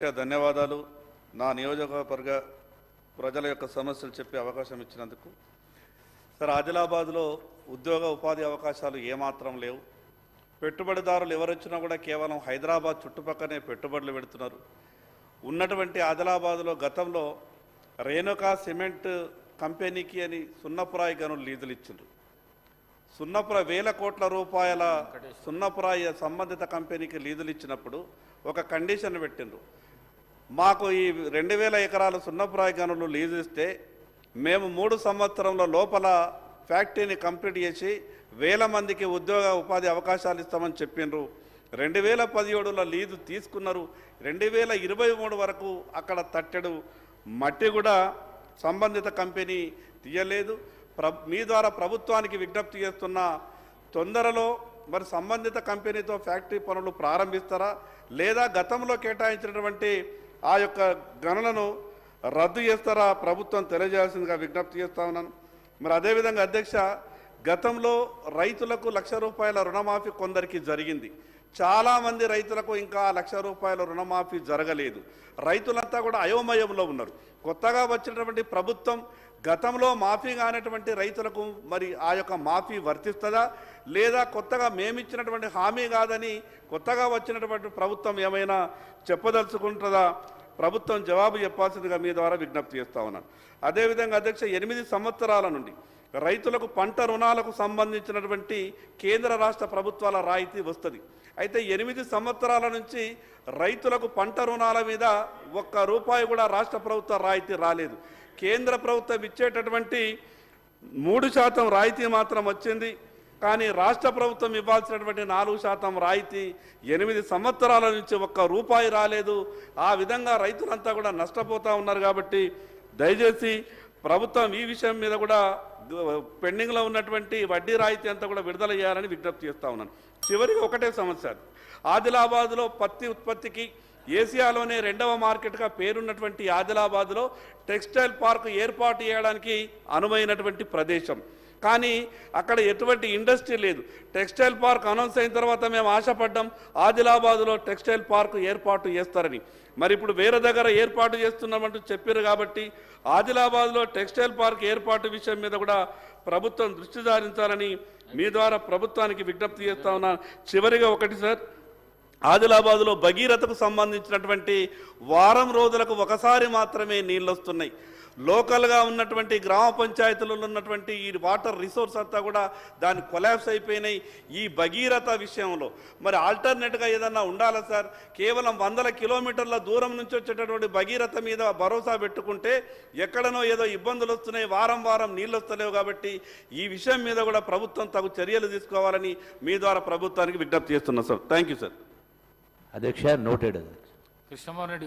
ధన్యవాదాలు. నా నియోజకవర్గ ప్రజల యొక్క సమస్యలు చెప్పే అవకాశం ఇచ్చినందుకు. సార్, ఆదిలాబాద్లో ఉద్యోగ ఉపాధి అవకాశాలు ఏమాత్రం లేవు. పెట్టుబడిదారులు ఎవరొచ్చినా కూడా కేవలం హైదరాబాద్ చుట్టుపక్కనే పెట్టుబడులు పెడుతున్నారు. ఉన్నటువంటి ఆదిలాబాద్లో గతంలో రేణుకా సిమెంట్ కంపెనీకి అని సున్నపురాయి గనులు లీజులు ఇచ్చిండ్రు. వేల కోట్ల రూపాయల సున్నపురాయి సంబంధిత కంపెనీకి లీజులు ఇచ్చినప్పుడు ఒక కండిషన్ పెట్టిండ్రు. మాకు ఈ 2000 ఎకరాలు సున్నపురాయి గనులు లీజు ఇస్తే మేము 3 సంవత్సరంలో లోపల ఫ్యాక్టరీని కంప్లీట్ చేసి 1000 మందికి ఉద్యోగ ఉపాధి అవకాశాలు ఇస్తామని చెప్పిండ్రు. 2017లో లీజు తీసుకున్నారు. 2023 వరకు అక్కడ తట్టెడు మట్టి కూడా సంబంధిత కంపెనీ తీయలేదు. మీ ద్వారా ప్రభుత్వానికి విజ్ఞప్తి చేస్తున్న, తొందరలో మరి సంబంధిత కంపెనీతో ఫ్యాక్టరీ పనులు ప్రారంభిస్తారా, లేదా గతంలో కేటాయించినటువంటి ఆ యొక్క గణనను రద్దు చేస్తారా ప్రభుత్వం తెలియజేయాల్సిందిగా విజ్ఞప్తి చేస్తా ఉన్నాను. మరి అదేవిధంగా అధ్యక్ష, గతంలో రైతులకు ₹1,00,000 రుణమాఫీ కొందరికి జరిగింది. చాలామంది రైతులకు ఇంకా ₹1,00,000 రుణమాఫీ జరగలేదు. రైతులంతా కూడా అయోమయంలో ఉన్నారు. కొత్తగా వచ్చినటువంటి ప్రభుత్వం గతంలో మాఫీ కానటువంటి రైతులకు మరి ఆ యొక్క మాఫీ వర్తిస్తుందా, లేదా కొత్తగా మేమిచ్చినటువంటి హామీ కాదని కొత్తగా వచ్చినటువంటి ప్రభుత్వం ఏమైనా చెప్పదలుచుకుంటుందా? ప్రభుత్వం జవాబు చెప్పాల్సిందిగా మీ ద్వారా విజ్ఞప్తి చేస్తా ఉన్నాను. అదేవిధంగా అధ్యక్ష, 8 సంవత్సరాల నుండి రైతులకు పంట రుణాలకు సంబంధించినటువంటి కేంద్ర రాష్ట్ర ప్రభుత్వాల రాయితీ వస్తుంది. అయితే 8 సంవత్సరాల నుంచి రైతులకు పంట రుణాల మీద ₹1 కూడా రాష్ట్ర ప్రభుత్వ రాయితీ రాలేదు. కేంద్ర ప్రభుత్వం ఇచ్చేటటువంటి 3% రాయితీ మాత్రం వచ్చింది. కానీ రాష్ట్ర ప్రభుత్వం ఇవ్వాల్సినటువంటి 4% రాయితీ 8 సంవత్సరాల నుంచి ₹1 రాలేదు. ఆ విధంగా రైతులంతా కూడా నష్టపోతూ ఉన్నారు. కాబట్టి దయచేసి ప్రభుత్వం ఈ విషయం మీద కూడా పెండింగ్లో ఉన్నటువంటి వడ్డీ రాయితీ అంతా కూడా విడుదల చేయాలని విజ్ఞప్తి చేస్తూ ఉన్నాను. చివరికి ఒకటే సమస్య, ఆదిలాబాద్లో పత్తి ఉత్పత్తికి ఏసియాలోనే 2వ మార్కెట్గా పేరున్నటువంటి ఆదిలాబాద్లో టెక్స్టైల్ పార్క్ ఏర్పాటు చేయడానికి అనువైనటువంటి ప్రదేశం. కానీ అక్కడ ఎటువంటి ఇండస్ట్రీ లేదు. టెక్స్టైల్ పార్క్ అనౌన్స్ అయిన తర్వాత మేము ఆశపడ్డాం ఆదిలాబాద్లో టెక్స్టైల్ పార్క్ ఏర్పాటు చేస్తారని. మరి ఇప్పుడు వేరే దగ్గర ఏర్పాటు చేస్తున్నామంటూ చెప్పారు. కాబట్టి ఆదిలాబాద్లో టెక్స్టైల్ పార్క్ ఏర్పాటు విషయం మీద కూడా ప్రభుత్వం దృష్టి సారించాలని మీ ద్వారా ప్రభుత్వానికి విజ్ఞప్తి చేస్తా ఉన్నాను. చివరిగా ఒకటి సార్, ఆదిలాబాద్లో భగీరథకు సంబంధించినటువంటి వారం రోజులకు ఒకసారి మాత్రమే నీళ్ళు వస్తున్నాయి. లోకల్గా ఉన్నటువంటి గ్రామ పంచాయతీలలో ఉన్నటువంటి ఈ వాటర్ రిసోర్స్ అంతా కూడా దాని కొలాప్స్ అయిపోయినాయి. ఈ భగీరథ విషయంలో మరి ఆల్టర్నేట్గా ఏదన్నా ఉండాలా సార్? కేవలం 100 కిలోమీటర్ల దూరం నుంచి వచ్చేటటువంటి భగీరథ మీద భరోసా పెట్టుకుంటే ఎక్కడనో ఏదో ఇబ్బందులు వస్తున్నాయి, వారం నీళ్ళు వస్తలేవు. కాబట్టి ఈ విషయం మీద కూడా ప్రభుత్వం తగు చర్యలు తీసుకోవాలని మీ ద్వారా ప్రభుత్వానికి విజ్ఞప్తి చేస్తున్నాం సార్. Thank you sir. అధ్యక్ష, నోటెడ్. కృష్ణమోహన్ రెడ్డి గారు.